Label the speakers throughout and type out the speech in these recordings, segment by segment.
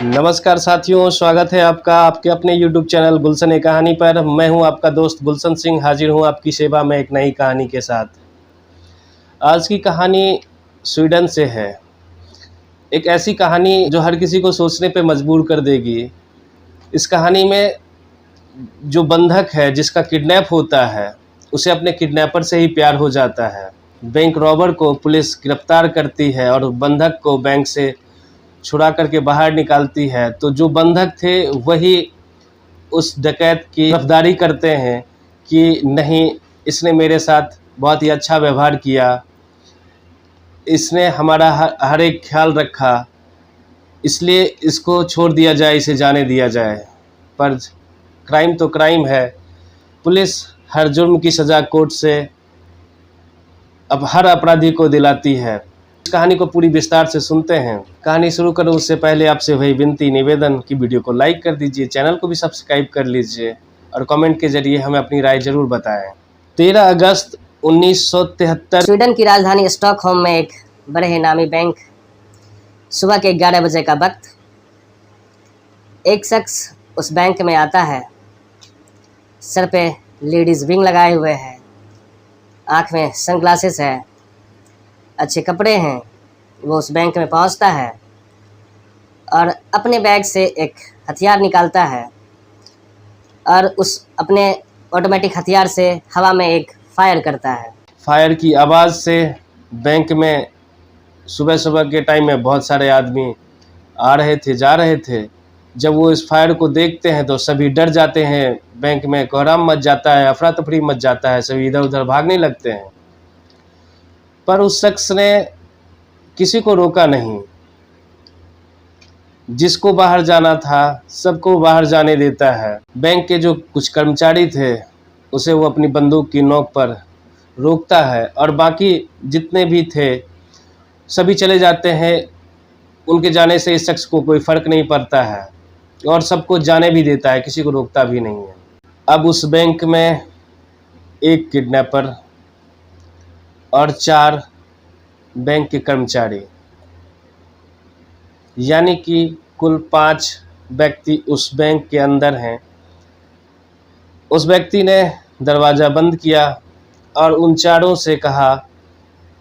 Speaker 1: नमस्कार साथियों, स्वागत है आपका आपके अपने YouTube चैनल गुलशन ए कहानी पर। मैं हूं आपका दोस्त गुलशन सिंह, हाजिर हूं आपकी सेवा में एक नई कहानी के साथ। आज की कहानी स्वीडन से है। एक ऐसी कहानी जो हर किसी को सोचने पे मजबूर कर देगी। इस कहानी में जो बंधक है, जिसका किडनैप होता है, उसे अपने किडनैपर से ही प्यार हो जाता है। बैंक रॉबर को पुलिस गिरफ्तार करती है और बंधक को बैंक से छुड़ा करके बाहर निकालती है। तो जो बंधक थे वही उस डकैत की गिरफ्तारी करते हैं कि नहीं, इसने मेरे साथ बहुत ही अच्छा व्यवहार किया, इसने हमारा हर एक ख्याल रखा, इसलिए इसको छोड़ दिया जाए, इसे जाने दिया जाए। पर क्राइम तो क्राइम है। पुलिस हर जुर्म की सज़ा कोर्ट से अब हर अपराधी को दिलाती है। इस कहानी को पूरी विस्तार से सुनते हैं। कहानी शुरू करूं उससे पहले आपसे वही विनती निवेदन कि वीडियो को लाइक कर दीजिए, चैनल को भी सब्सक्राइब कर लीजिए और कमेंट के जरिए हमें अपनी राय जरूर बताएं। 13 अगस्त 1973
Speaker 2: स्वीडन की राजधानी स्टॉकहोम में एक बड़े ही नामी बैंक। सुबह के 11 बजे का वक्त। एक शख्स उस बैंक में आता है। सर पे लेडीज़ विंग लगाए हुए है, आँख में सनग्लासेस है, अच्छे कपड़े हैं। वो उस बैंक में पहुंचता है और अपने बैग से एक हथियार निकालता है और उस अपने ऑटोमेटिक हथियार से हवा में एक फायर करता है।
Speaker 1: फायर की आवाज़ से बैंक में सुबह सुबह के टाइम में बहुत सारे आदमी आ रहे थे, जा रहे थे। जब वो इस फायर को देखते हैं तो सभी डर जाते हैं। बैंक में कोहराम मच जाता है, अफरा तफरी मच जाता है, सभी इधर उधर भागने लगते हैं। पर उस शख्स ने किसी को रोका नहीं। जिसको बाहर जाना था सबको बाहर जाने देता है। बैंक के जो कुछ कर्मचारी थे उसे वो अपनी बंदूक की नोक पर रोकता है और बाकी जितने भी थे सभी चले जाते हैं। उनके जाने से इस शख्स को कोई फ़र्क नहीं पड़ता है और सबको जाने भी देता है, किसी को रोकता भी नहीं है। अब उस बैंक में एक किडनैपर और 4 बैंक के कर्मचारी, यानी कि कुल 5 व्यक्ति उस बैंक के अंदर हैं। उस व्यक्ति ने दरवाज़ा बंद किया और उन चारों से कहा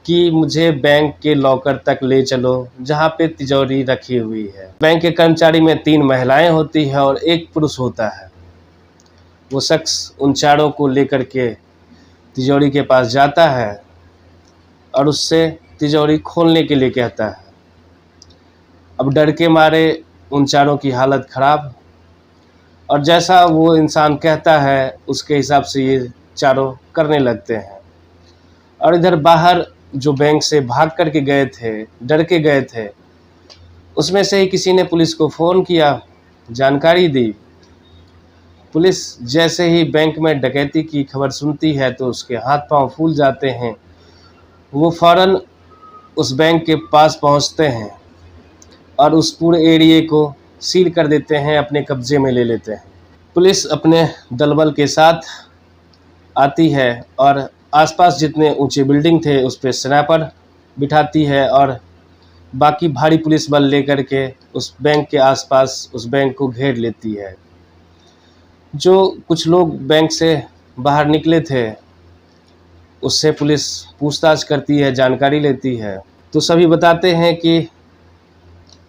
Speaker 1: कि मुझे बैंक के लॉकर तक ले चलो जहां पे तिजोरी रखी हुई है। बैंक के कर्मचारी में 3 महिलाएं होती है और 1 पुरुष होता है। वो शख्स उन चारों को लेकर के तिजोरी के पास जाता है और उससे तिजोरी खोलने के लिए कहता है। अब डर के मारे उन चारों की हालत ख़राब, और जैसा वो इंसान कहता है उसके हिसाब से ये चारों करने लगते हैं। और इधर बाहर जो बैंक से भाग कर के गए थे, डर के गए थे, उसमें से ही किसी ने पुलिस को फ़ोन किया, जानकारी दी। पुलिस जैसे ही बैंक में डकैती की खबर सुनती है तो उसके हाथ पांव फूल जाते हैं। वो फ़ौरन उस बैंक के पास पहुंचते हैं और उस पूरे एरिए को सील कर देते हैं, अपने कब्ज़े में ले लेते हैं। पुलिस अपने दलबल के साथ आती है और आसपास जितने ऊंचे बिल्डिंग थे उस पर स्नैपर बिठाती है और बाकी भारी पुलिस बल लेकर के उस बैंक के आसपास उस बैंक को घेर लेती है। जो कुछ लोग बैंक से बाहर निकले थे उससे पुलिस पूछताछ करती है, जानकारी लेती है। तो सभी बताते हैं कि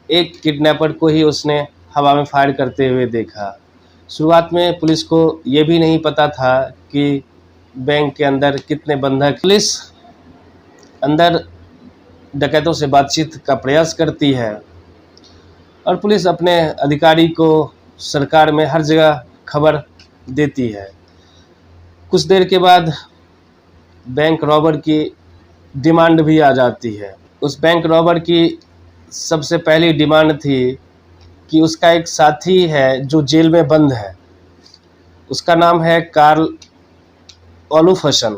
Speaker 1: एक किडनैपर को ही उसने हवा में फायर करते हुए देखा। शुरुआत में पुलिस को ये भी नहीं पता था कि बैंक के अंदर कितने बंधक। पुलिस अंदर डकैतों से बातचीत का प्रयास करती है और पुलिस अपने अधिकारी को सरकार में हर जगह खबर देती है। कुछ देर के बाद बैंक रॉबर की डिमांड भी आ जाती है। उस बैंक रॉबर की सबसे पहली डिमांड थी कि उसका एक साथी है जो जेल में बंद है, उसका नाम है कार्ल ओलुफसन।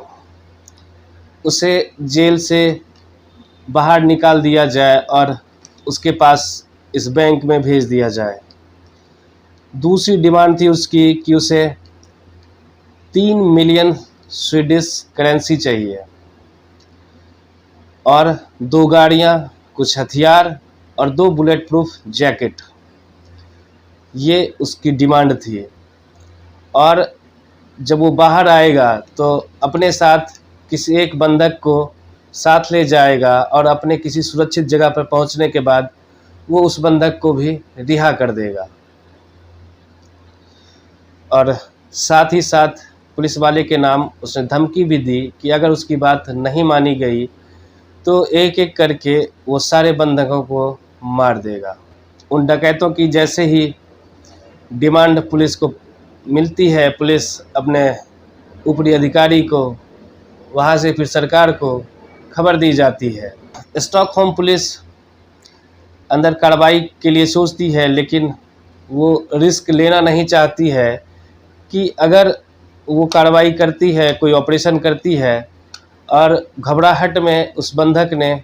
Speaker 1: उसे जेल से बाहर निकाल दिया जाए और उसके पास इस बैंक में भेज दिया जाए। दूसरी डिमांड थी उसकी कि उसे 3 मिलियन स्वीडिश करेंसी चाहिए और 2 गाड़ियाँ, कुछ हथियार और 2 बुलेट प्रूफ जैकेट। ये उसकी डिमांड थी। और जब वो बाहर आएगा तो अपने साथ किसी एक बंधक को साथ ले जाएगा और अपने किसी सुरक्षित जगह पर पहुंचने के बाद वो उस बंधक को भी रिहा कर देगा। और साथ ही साथ पुलिस वाले के नाम उसने धमकी भी दी कि अगर उसकी बात नहीं मानी गई तो एक एक करके वो सारे बंधकों को मार देगा। उन डकैतों की जैसे ही डिमांड पुलिस को मिलती है, पुलिस अपने ऊपरी अधिकारी को, वहाँ से फिर सरकार को खबर दी जाती है। स्टॉकहोम पुलिस अंदर कार्रवाई के लिए सोचती है, लेकिन वो रिस्क लेना नहीं चाहती है कि अगर वो कार्रवाई करती है, कोई ऑपरेशन करती है और घबराहट में उस बंधक ने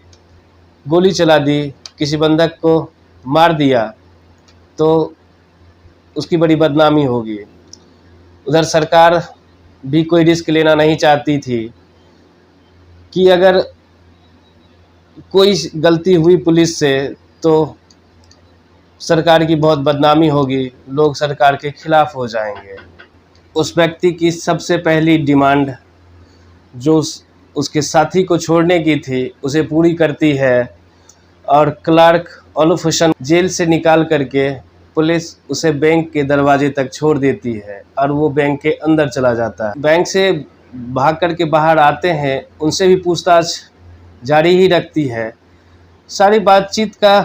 Speaker 1: गोली चला दी, किसी बंधक को मार दिया, तो उसकी बड़ी बदनामी होगी। उधर सरकार भी कोई रिस्क लेना नहीं चाहती थी कि अगर कोई गलती हुई पुलिस से तो सरकार की बहुत बदनामी होगी, लोग सरकार के खिलाफ हो जाएंगे। उस व्यक्ति की सबसे पहली डिमांड जो उसके साथी को छोड़ने की थी उसे पूरी करती है और क्लार्क ओलिफ हुसन जेल से निकाल करके पुलिस उसे बैंक के दरवाजे तक छोड़ देती है और वो बैंक के अंदर चला जाता है। बैंक से भाग करके बाहर आते हैं, उनसे भी पूछताछ जारी ही रखती है। सारी बातचीत का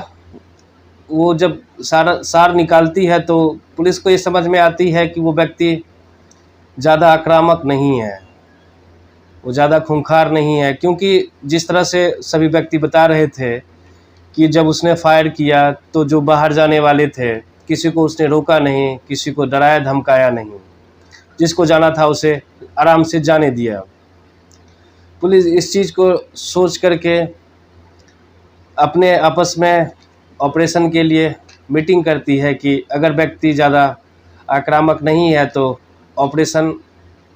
Speaker 1: वो जब सार निकालती है तो पुलिस को ये समझ में आती है कि वो व्यक्ति ज़्यादा आक्रामक नहीं है, वो ज़्यादा खूंखार नहीं है, क्योंकि जिस तरह से सभी व्यक्ति बता रहे थे कि जब उसने फायर किया तो जो बाहर जाने वाले थे किसी को उसने रोका नहीं, किसी को डराया धमकाया नहीं, जिसको जाना था उसे आराम से जाने दिया। पुलिस इस चीज़ को सोच करके अपने आपस में ऑपरेशन के लिए मीटिंग करती है कि अगर व्यक्ति ज़्यादा आक्रामक नहीं है तो ऑपरेशन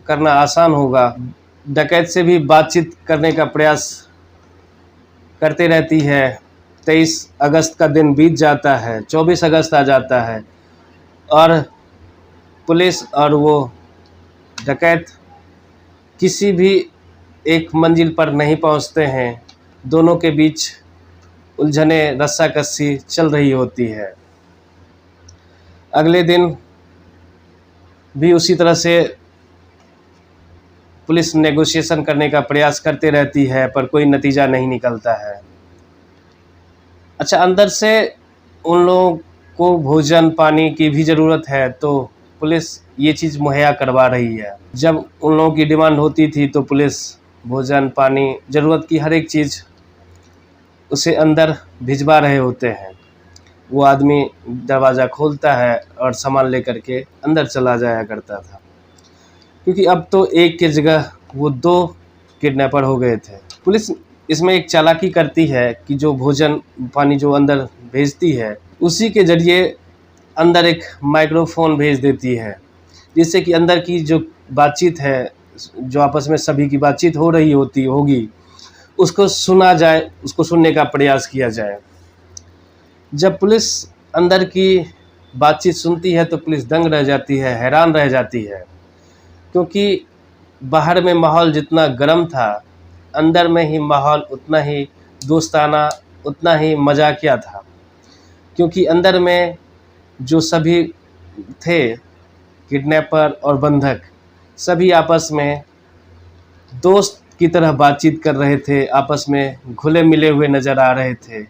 Speaker 1: करना आसान होगा। डकैत से भी बातचीत करने का प्रयास करते रहती है। 23 अगस्त का दिन बीत जाता है, 24 अगस्त आ जाता है और पुलिस और वो डकैत किसी भी एक मंजिल पर नहीं पहुंचते हैं। दोनों के बीच उलझने रस्साकसी चल रही होती है। अगले दिन भी उसी तरह से पुलिस नेगोशिएशन करने का प्रयास करते रहती है, पर कोई नतीजा नहीं निकलता है। अच्छा, अंदर से उन लोगों को भोजन पानी की भी ज़रूरत है, तो पुलिस ये चीज़ मुहैया करवा रही है। जब उन लोगों की डिमांड होती थी तो पुलिस भोजन पानी ज़रूरत की हर एक चीज़ उसे अंदर भिजवा रहे होते हैं। वो आदमी दरवाज़ा खोलता है और सामान लेकर के अंदर चला जाया करता था, क्योंकि अब तो एक की जगह वो 2 किडनैपर हो गए थे। पुलिस इसमें एक चालाकी करती है कि जो भोजन पानी जो अंदर भेजती है उसी के ज़रिए अंदर एक माइक्रोफोन भेज देती है, जिससे कि अंदर की जो बातचीत है, जो आपस में सभी की बातचीत हो रही होगी, उसको सुना जाए, उसको सुनने का प्रयास किया जाए। जब पुलिस अंदर की बातचीत सुनती है तो पुलिस दंग रह जाती है, हैरान रह जाती है, क्योंकि बाहर में माहौल जितना गर्म था, अंदर में ही माहौल उतना ही दोस्ताना, उतना ही मजाकिया था। क्योंकि अंदर में जो सभी थे किडनैपर और बंधक, सभी आपस में दोस्त की तरह बातचीत कर रहे थे, आपस में घुले मिले हुए नज़र आ रहे थे।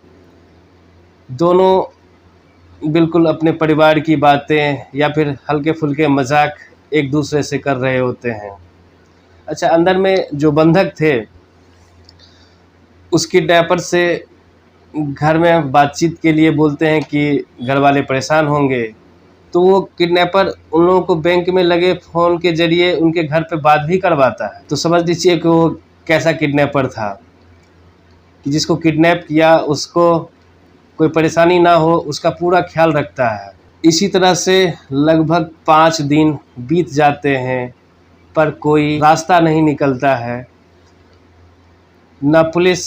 Speaker 1: दोनों बिल्कुल अपने परिवार की बातें या फिर हल्के फुल्के मजाक एक दूसरे से कर रहे होते हैं। अच्छा, अंदर में जो बंधक थे उस किडनैपर से घर में बातचीत के लिए बोलते हैं कि घर वाले परेशान होंगे, तो वो किडनैपर उन लोगों को बैंक में लगे फ़ोन के ज़रिए उनके घर पे बात भी करवाता है। तो समझ लीजिए कि वो कैसा किडनैपर था कि जिसको किडनैप किया उसको कोई परेशानी ना हो, उसका पूरा ख्याल रखता है। इसी तरह से लगभग 5 दिन बीत जाते हैं, पर कोई रास्ता नहीं निकलता है। ना पुलिस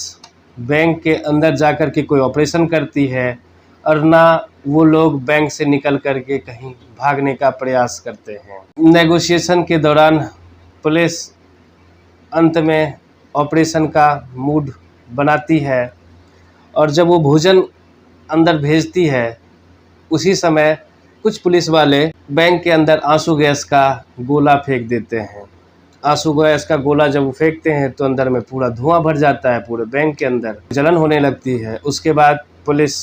Speaker 1: बैंक के अंदर जाकर के कोई ऑपरेशन करती है और ना वो लोग बैंक से निकल करके कहीं भागने का प्रयास करते हैं। नेगोशिएशन के दौरान पुलिस अंत में ऑपरेशन का मूड बनाती है और जब वो भोजन अंदर भेजती है उसी समय कुछ पुलिस वाले बैंक के अंदर आंसू गैस का गोला फेंक देते हैं। आंसू गैस का गोला जब वो फेंकते हैं तो अंदर में पूरा धुआं भर जाता है, पूरे बैंक के अंदर जलन होने लगती है। उसके बाद पुलिस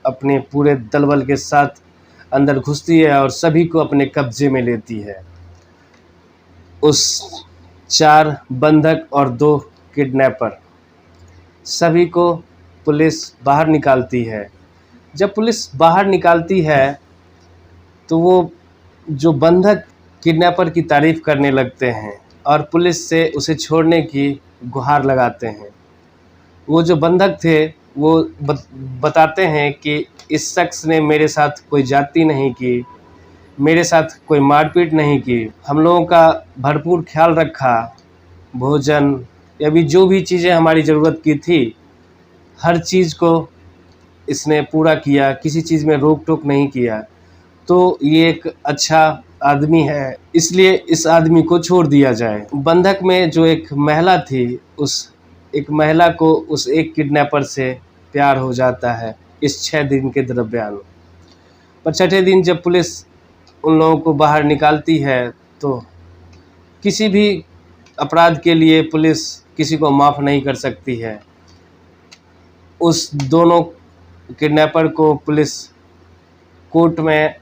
Speaker 1: अपने पूरे दलबल के साथ अंदर घुसती है और सभी को अपने कब्जे में लेती है। उस 4 बंधक और 2 किडनैपर सभी को पुलिस बाहर निकालती है। जब पुलिस बाहर निकालती है तो वो जो बंधक किडनैपर की तारीफ़ करने लगते हैं और पुलिस से उसे छोड़ने की गुहार लगाते हैं। वो जो बंधक थे वो बताते हैं कि इस शख्स ने मेरे साथ कोई ज़्यादती नहीं की, मेरे साथ कोई मारपीट नहीं की, हम लोगों का भरपूर ख्याल रखा, भोजन या भी जो भी चीज़ें हमारी ज़रूरत की थी हर चीज़ को इसने पूरा किया, किसी चीज़ में रोक टोक नहीं किया। तो ये एक अच्छा आदमी है, इसलिए इस आदमी को छोड़ दिया जाए। बंधक में जो एक महिला थी, उस एक महिला को उस एक किडनैपर से प्यार हो जाता है इस 6 दिन के दरमियान। पर छठे दिन जब पुलिस उन लोगों को बाहर निकालती है तो किसी भी अपराध के लिए पुलिस किसी को माफ़ नहीं कर सकती है। उस दोनों किडनैपर को पुलिस कोर्ट में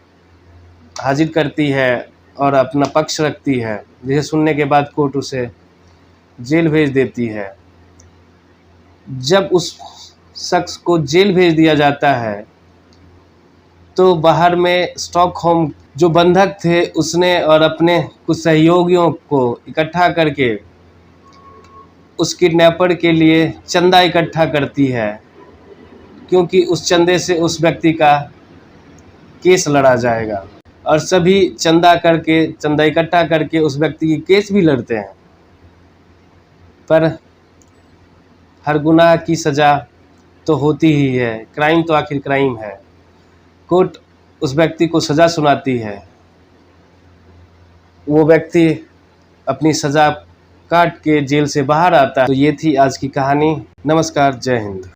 Speaker 1: हाजिर करती है और अपना पक्ष रखती है, जिसे सुनने के बाद कोर्ट उसे जेल भेज देती है। जब उस शख्स को जेल भेज दिया जाता है तो बाहर में स्टॉकहोम जो बंधक थे उसने और अपने कुछ सहयोगियों को इकट्ठा करके उस किडनैपर के लिए चंदा इकट्ठा करती है, क्योंकि उस चंदे से उस व्यक्ति का केस लड़ा जाएगा। और सभी चंदा इकट्ठा करके उस व्यक्ति की केस भी लड़ते हैं। पर हर गुनाह की सज़ा तो होती ही है, क्राइम तो आखिर क्राइम है। कोर्ट उस व्यक्ति को सज़ा सुनाती है, वो व्यक्ति अपनी सज़ा काट के जेल से बाहर आता है। तो ये थी आज की कहानी। नमस्कार, जय हिंद।